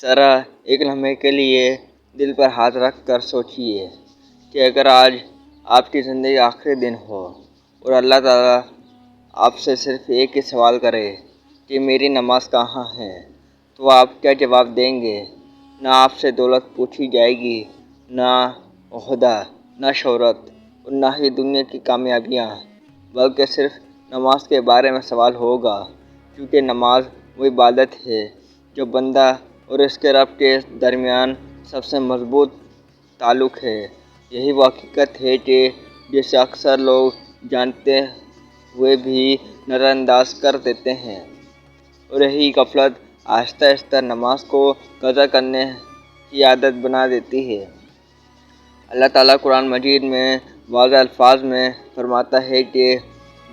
ذرا ایک لمحے کے لیے دل پر ہاتھ رکھ کر سوچیے کہ اگر آج آپ کی زندگی آخری دن ہو اور اللہ تعالیٰ آپ سے صرف ایک ہی سوال کرے کہ میری نماز کہاں ہے، تو آپ کیا جواب دیں گے؟ نہ آپ سے دولت پوچھی جائے گی، نہ عہدہ، نہ شہرت اور نہ ہی دنیا کی کامیابیاں، بلکہ صرف نماز کے بارے میں سوال ہوگا، کیونکہ نماز وہ عبادت ہے جو بندہ اور اس کے رب کے درمیان سب سے مضبوط تعلق ہے۔ یہی وہ حقیقت ہے کہ جسے اکثر لوگ جانتے ہوئے بھی نظر انداز کر دیتے ہیں، اور یہی غفلت آہستہ آہستہ نماز کو قضا کرنے کی عادت بنا دیتی ہے۔ اللہ تعالیٰ قرآن مجید میں واضح الفاظ میں فرماتا ہے کہ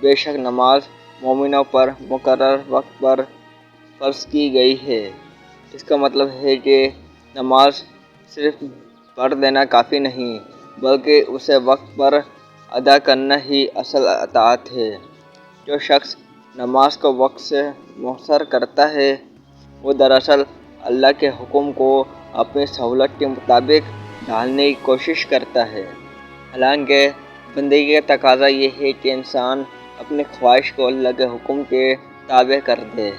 بے شک نماز مومنوں پر مقرر وقت پر فرض کی گئی ہے۔ اس کا مطلب ہے کہ نماز صرف پڑھ لینا کافی نہیں، بلکہ اسے وقت پر ادا کرنا ہی اصل اطاعت ہے۔ جو شخص نماز کو وقت سے مؤخر کرتا ہے، وہ دراصل اللہ کے حکم کو اپنی سہولت کے مطابق ڈھالنے کی کوشش کرتا ہے۔ حالانکہ بندگی کا تقاضا یہ ہے کہ انسان اپنی خواہش کو اللہ کے حکم کے تابع کر دے۔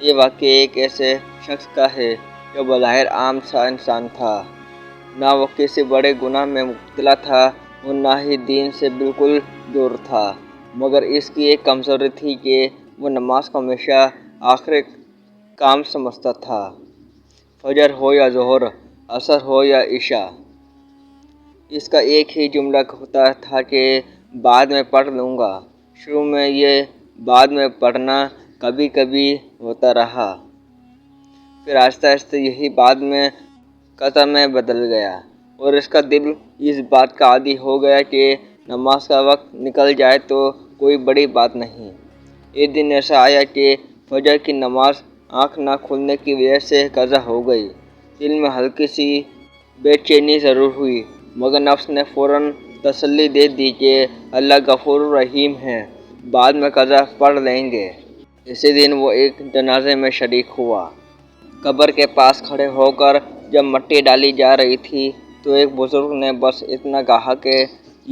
یہ واقعہ ایک ایسے شخص کا ہے جو بظاہر عام سا انسان تھا، نہ وہ کسی بڑے گناہ میں مبتلا تھا اور نہ ہی دین سے بالکل دور تھا، مگر اس کی ایک کمزوری تھی کہ وہ نماز کو ہمیشہ آخری کام سمجھتا تھا، فجر ہو یا ظہر، عصر ہو یا عشاء۔ اس کا ایک ہی جملہ ہوتا تھا کہ بعد میں پڑھ لوں گا۔ شروع میں یہ بعد میں پڑھنا کبھی کبھی ہوتا رہا، پھر آہستہ آہستہ یہی بعد میں قضا میں بدل گیا، اور اس کا دل اس بات کا عادی ہو گیا کہ نماز کا وقت نکل جائے تو کوئی بڑی بات نہیں۔ ایک دن ایسا آیا کہ فجر کی نماز آنکھ نہ کھلنے کی وجہ سے قضا ہو گئی۔ دل میں ہلکی سی بے چینی ضرور ہوئی، مگر نفس نے فوراً تسلی دے دی کہ اللہ غفور رحیم ہے، بعد میں قضا پڑھ لیں گے۔ اسی دن وہ ایک جنازے میں شریک ہوا۔ قبر کے پاس کھڑے ہو کر جب مٹی ڈالی جا رہی تھی تو ایک بزرگ نے بس اتنا کہا کہ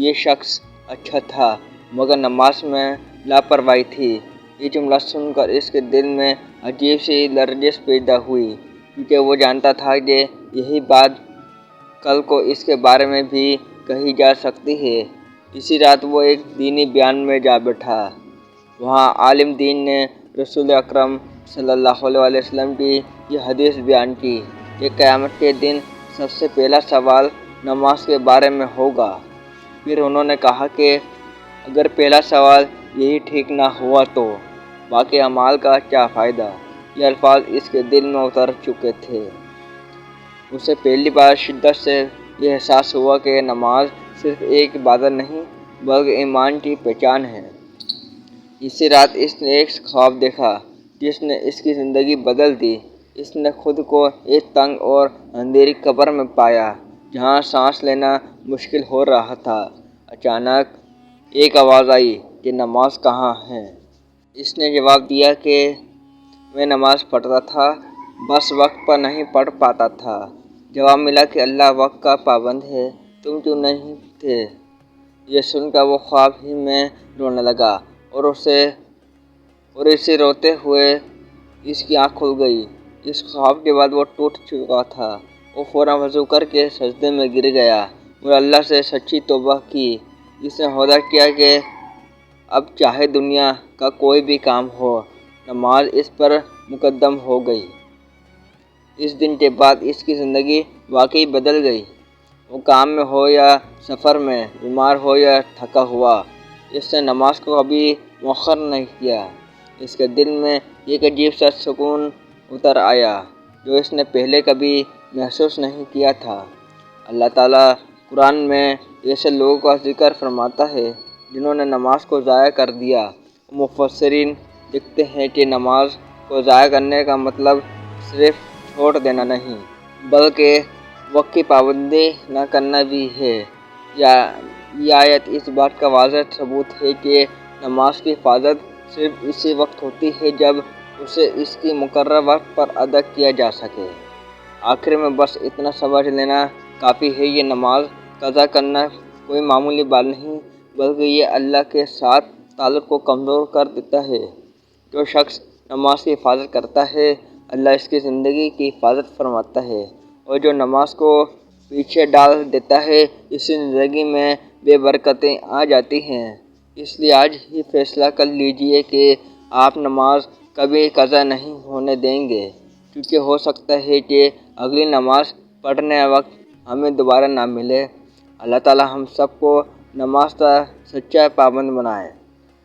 یہ شخص اچھا تھا، مگر نماز میں لاپرواہی تھی۔ یہ جملہ سن کر اس کے دل میں عجیب سی لرزش پیدا ہوئی، کیونکہ وہ جانتا تھا کہ یہی بات کل کو اس کے بارے میں بھی کہی جا سکتی ہے۔ اسی رات وہ ایک دینی بیان میں جا بیٹھا۔ وہاں عالم دین نے رسول اکرم صلی اللہ علیہ وسلم کی یہ حدیث بیان کی کہ قیامت کے دن سب سے پہلا سوال نماز کے بارے میں ہوگا۔ پھر انہوں نے کہا کہ اگر پہلا سوال یہی ٹھیک نہ ہوا تو باقی اعمال کا کیا فائدہ؟ یہ الفاظ اس کے دل میں اتر چکے تھے۔ اسے پہلی بار شدت سے یہ احساس ہوا کہ نماز صرف ایک عبادت نہیں بلکہ ایمان کی پہچان ہے۔ اسی رات اس نے ایک خواب دیکھا جس نے اس کی زندگی بدل دی۔ اس نے خود کو ایک تنگ اور اندھیری قبر میں پایا جہاں سانس لینا مشکل ہو رہا تھا۔ اچانک ایک آواز آئی کہ نماز کہاں ہے؟ اس نے جواب دیا کہ میں نماز پڑھتا تھا، بس وقت پر نہیں پڑھ پاتا تھا۔ جواب ملا کہ اللہ وقت کا پابند ہے، تم کیوں نہیں تھے؟ یہ سن کر وہ خواب ہی میں رونے لگا، اور اسے روتے ہوئے اس کی آنکھ کھل گئی۔ اس خواب کے بعد وہ ٹوٹ چکا تھا۔ وہ فوراً وضو کر کے سجدے میں گر گیا اور اللہ سے سچی توبہ کی۔ اس نے عہدہ کیا کہ اب چاہے دنیا کا کوئی بھی کام ہو، نماز اس پر مقدم ہو گئی۔ اس دن کے بعد اس کی زندگی واقعی بدل گئی۔ وہ کام میں ہو یا سفر میں، بیمار ہو یا تھکا ہوا، اس نے نماز کو کبھی مؤخر نہیں کیا۔ اس کے دل میں ایک عجیب سا سکون اتر آیا جو اس نے پہلے کبھی محسوس نہیں کیا تھا۔ اللہ تعالیٰ قرآن میں ایسے لوگوں کا ذکر فرماتا ہے جنہوں نے نماز کو ضائع کر دیا۔ مفسرین لکھتے ہیں کہ نماز کو ضائع کرنے کا مطلب صرف چھوڑ دینا نہیں، بلکہ وقت کی پابندی نہ کرنا بھی ہے۔ یہ آیت اس بات کا واضح ثبوت ہے کہ نماز کی حفاظت صرف اسی وقت ہوتی ہے جب اسے اس کی مقررہ وقت پر ادا کیا جا سکے۔ آخر میں بس اتنا سمجھ لینا کافی ہے، یہ نماز قضا کرنا کوئی معمولی بات نہیں، بلکہ یہ اللہ کے ساتھ تعلق کو کمزور کر دیتا ہے۔ جو شخص نماز کی حفاظت کرتا ہے، اللہ اس کی زندگی کی حفاظت فرماتا ہے، اور جو نماز کو پیچھے ڈال دیتا ہے، اس کی زندگی میں بے برکتیں آ جاتی ہیں۔ اس لیے آج ہی فیصلہ کر لیجئے کہ آپ نماز کبھی قضا نہیں ہونے دیں گے، کیونکہ ہو سکتا ہے کہ اگلی نماز پڑھنے وقت ہمیں دوبارہ نہ ملے۔ اللہ تعالی ہم سب کو نماز کا سچا پابند بنائے،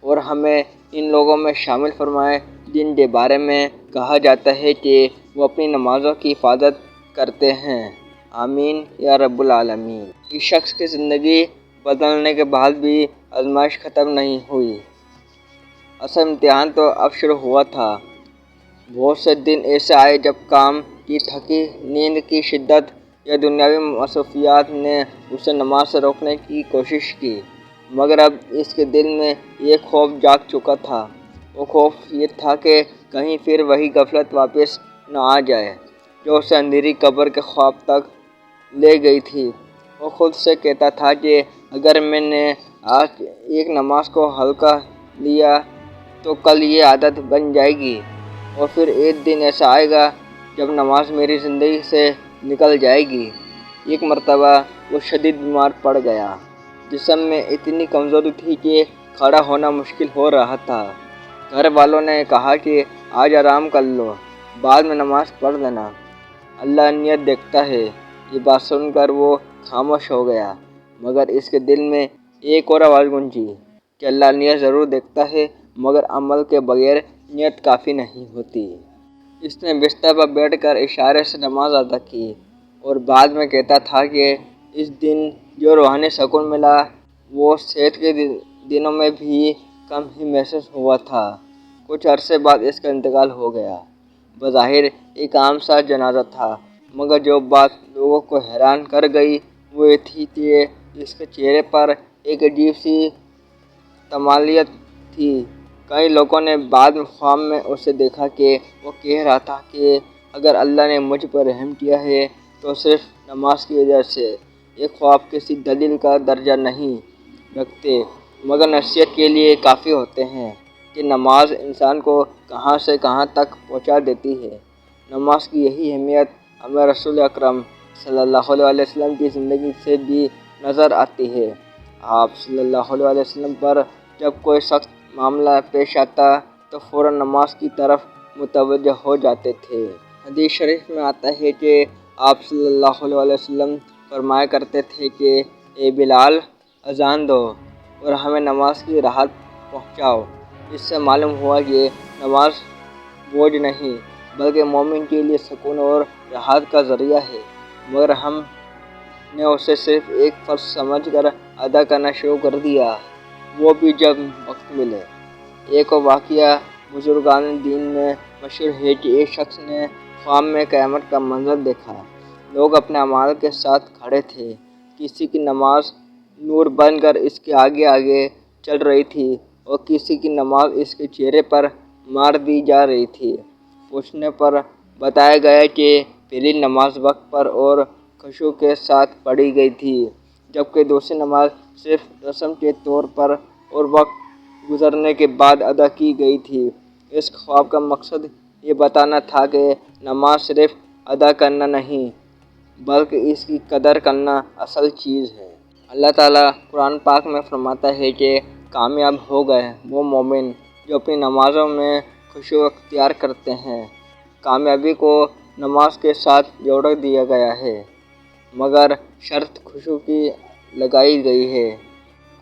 اور ہمیں ان لوگوں میں شامل فرمائے جن کے بارے میں کہا جاتا ہے کہ وہ اپنی نمازوں کی حفاظت کرتے ہیں۔ آمین یا رب العالمین۔ اس شخص کی زندگی بدلنے کے بعد بھی آزمائش ختم نہیں ہوئی۔ اصل امتحان تو اب شروع ہوا تھا۔ بہت سے دن ایسے آئے جب کام کی تھکی، نیند کی شدت یا دنیاوی مصروفیات نے اسے نماز سے روکنے کی کوشش کی، مگر اب اس کے دل میں ایک خوف جاگ چکا تھا۔ وہ خوف یہ تھا کہ کہیں پھر وہی غفلت واپس نہ آ جائے جو اسے اندھیری قبر کے خواب تک لے گئی تھی۔ وہ خود سے کہتا تھا کہ اگر میں نے آج ایک نماز کو ہلکا لیا تو کل یہ عادت بن جائے گی، اور پھر ایک دن ایسا آئے گا جب نماز میری زندگی سے نکل جائے گی۔ ایک مرتبہ وہ شدید بیمار پڑ گیا۔ جسم میں اتنی کمزوری تھی کہ کھڑا ہونا مشکل ہو رہا تھا۔ گھر والوں نے کہا کہ آج آرام کر لو، بعد میں نماز پڑھ لینا، اللہ نیت دیکھتا ہے۔ یہ بات سن کر وہ خاموش ہو گیا، مگر اس کے دل میں ایک اور آواز گونجی کہ اللہ نیت ضرور دیکھتا ہے، مگر عمل کے بغیر نیت کافی نہیں ہوتی۔ اس نے بستر پر بیٹھ کر اشارے سے نماز ادا کی، اور بعد میں کہتا تھا کہ اس دن جو روحانی سکون ملا وہ صحت کے دنوں میں بھی کم ہی محسوس ہوا تھا۔ کچھ عرصے بعد اس کا انتقال ہو گیا۔ بظاہر ایک عام سا جنازہ تھا، مگر جو بات لوگوں کو حیران کر گئی وہ یہ تھی کہ اس کے چہرے پر ایک عجیب سی تمالیت تھی۔ کئی لوگوں نے بعد میں خواب میں اسے دیکھا کہ وہ کہہ رہا تھا کہ اگر اللہ نے مجھ پر رحم کیا ہے تو صرف نماز کی وجہ سے۔ یہ خواب کسی دلیل کا درجہ نہیں رکھتے، مگر نصیحت کے لیے کافی ہوتے ہیں کہ نماز انسان کو کہاں سے کہاں تک پہنچا دیتی ہے۔ نماز کی یہی اہمیت ہمیں رسول اکرم صلی اللہ علیہ وسلم کی زندگی سے بھی نظر آتی ہے۔ آپ صلی اللہ علیہ وسلم پر جب کوئی سخت معاملہ پیش آتا تو فوراً نماز کی طرف متوجہ ہو جاتے تھے۔ حدیث شریف میں آتا ہے کہ آپ صلی اللہ علیہ وسلم فرمایا کرتے تھے کہ اے بلال، اذان دو اور ہمیں نماز کی راحت پہنچاؤ۔ اس سے معلوم ہوا کہ نماز بوجھ نہیں بلکہ مومن کے لیے سکون اور راحت کا ذریعہ ہے، مگر ہم نے اسے صرف ایک فرض سمجھ کر ادا کرنا شروع کر دیا، وہ بھی جب وقت ملے۔ ایک واقعہ بزرگان دین میں مشہور ہے کہ ایک شخص نے خواب میں قیامت کا منظر دیکھا۔ لوگ اپنے اعمال کے ساتھ کھڑے تھے، کسی کی نماز نور بن کر اس کے آگے آگے چل رہی تھی اور کسی کی نماز اس کے چہرے پر مار دی جا رہی تھی۔ پوچھنے پر بتایا گیا کہ پہلی نماز وقت پر اور خشوع کے ساتھ پڑھی گئی تھی، جبکہ دوسری نماز صرف رسم کے طور پر اور وقت گزرنے کے بعد ادا کی گئی تھی۔ اس خواب کا مقصد یہ بتانا تھا کہ نماز صرف ادا کرنا نہیں بلکہ اس کی قدر کرنا اصل چیز ہے۔ اللہ تعالیٰ قرآن پاک میں فرماتا ہے کہ کامیاب ہو گئے وہ مومن جو اپنی نمازوں میں خشوع اختیار کرتے ہیں۔ کامیابی کو نماز کے ساتھ جوڑ دیا گیا ہے، مگر شرط خشوع کی لگائی گئی ہے۔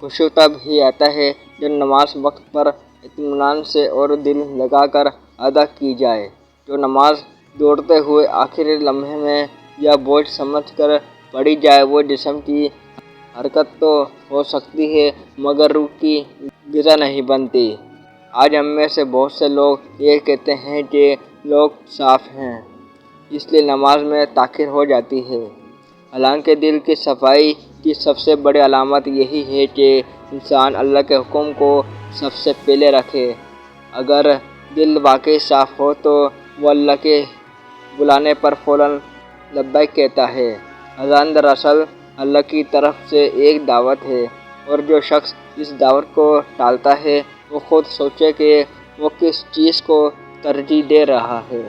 خشوع تب ہی آتا ہے جب نماز وقت پر اطمینان سے اور دل لگا کر ادا کی جائے۔ جو نماز دوڑتے ہوئے آخری لمحے میں یا بوجھ سمجھ کر پڑھی جائے وہ جسم کی حرکت تو ہو سکتی ہے مگر روح کی غذا نہیں بنتی۔ آج ہم میں سے بہت سے لوگ یہ کہتے ہیں کہ لوگ صاف ہیں اس لیے نماز میں تاخیر ہو جاتی ہے، حالانکہ دل کی صفائی کی سب سے بڑی علامت یہی ہے کہ انسان اللہ کے حکم کو سب سے پہلے رکھے۔ اگر دل واقعی صاف ہو تو وہ اللہ کے بلانے پر فوراً لبیک کہتا ہے۔ اذان دراصل اللہ کی طرف سے ایک دعوت ہے، اور جو شخص اس دعوت کو ٹالتا ہے وہ خود سوچے کہ وہ کس چیز کو ترجیح دے رہا ہے۔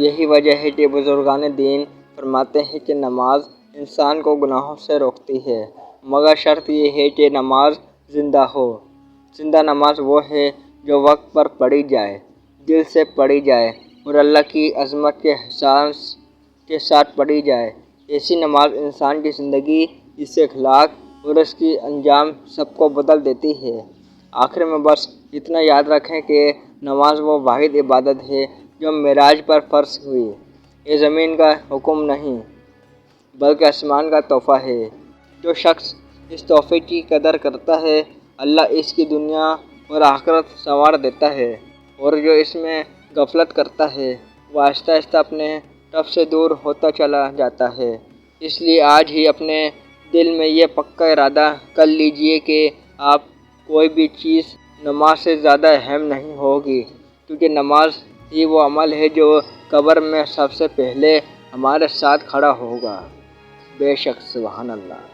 یہی وجہ ہے کہ بزرگان دین فرماتے ہیں کہ نماز انسان کو گناہوں سے روکتی ہے، مگر شرط یہ ہے کہ نماز زندہ ہو۔ زندہ نماز وہ ہے جو وقت پر پڑھی جائے، دل سے پڑھی جائے اور اللہ کی عظمت کے احساس کے ساتھ پڑھی جائے۔ ایسی نماز انسان کی زندگی، اس کے اخلاق اور اس کی انجام سب کو بدل دیتی ہے۔ آخر میں بس اتنا یاد رکھیں کہ نماز وہ واحد عبادت ہے جو معراج پر فرض ہوئی۔ یہ زمین کا حکم نہیں بلکہ آسمان کا تحفہ ہے۔ جو شخص اس تحفے کی قدر کرتا ہے، اللہ اس کی دنیا اور آخرت سنوار دیتا ہے، اور جو اس میں غفلت کرتا ہے وہ آہستہ آہستہ اپنے رب سے دور ہوتا چلا جاتا ہے۔ اس لیے آج ہی اپنے دل میں یہ پکا ارادہ کر لیجئے کہ آپ کوئی بھی چیز نماز سے زیادہ اہم نہیں ہوگی، کیونکہ نماز ہی وہ عمل ہے جو قبر میں سب سے پہلے ہمارے ساتھ کھڑا ہوگا۔ بے شک، سبحان اللہ۔